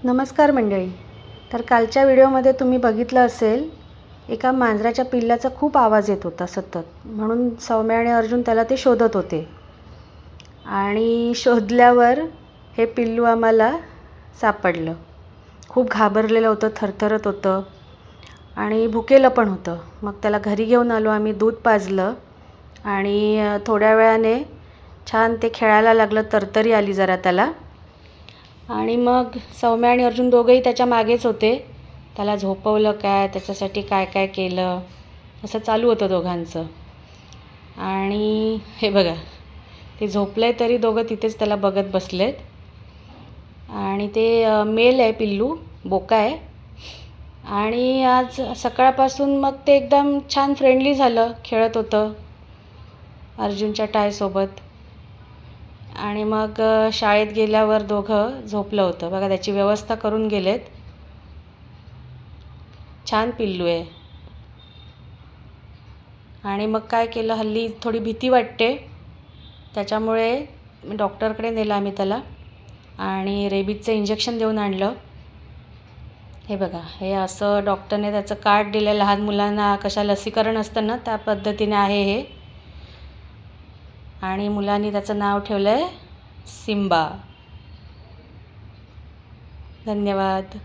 नमस्कार मंडळी. तर कालच्या व्हिडिओमध्ये तुम्ही बघितलं असेल, एका मांजराच्या पिल्लाचा खूप आवाज येत होता सतत, म्हणून सौम्या आणि अर्जुन त्याला ते शोधत होते. आणि शोधल्यावर हे पिल्लू आम्हाला सापडलं. खूप घाबरलेलं होतं, थरथरत होतं आणि भुकेलं पण होतं. मग त्याला घरी घेऊन आलो आम्ही, दूध पाजलं आणि थोड्या वेळाने छान ते खेळायला लागलं, तरतरी आली जरा त्याला. आणि मग सौम्या आणि अर्जुन दोघंही त्याच्या मागेच होते. त्याला झोपवलं काय, त्याच्यासाठी काय काय केलं, असं चालू होतं दोघांचं. आणि हे बघा, ते झोपलं आहे तरी दोघं तिथेच त्याला बघत बसलेत. आणि ते मेल आहे पिल्लू, बोका आहे. आणि आज सकाळपासून मग ते एकदम छान फ्रेंडली झालं, खेळत होतं अर्जुनच्या टायसोबत. आणि मग शाळेत गेल्यावर दोघं झोपलं होतं. बघा, त्याची व्यवस्था करून गेलेत. छान पिल्लू आहे. आणि मग काय केलं, हल्ली थोडी भीती वाटते, त्याच्यामुळे डॉक्टरकडे नेलं आम्ही त्याला आणि रेबीजचं इंजेक्शन देऊन आणलं. हे बघा, हे असं डॉक्टरने त्याचं कार्ड दिलं. लहान मुलांना कशा लसीकरण असतं ना, त्या पद्धतीने आहे हे. आणि मुलांनी त्याचं नाव ठेवलं आहे सिम्बा. धन्यवाद.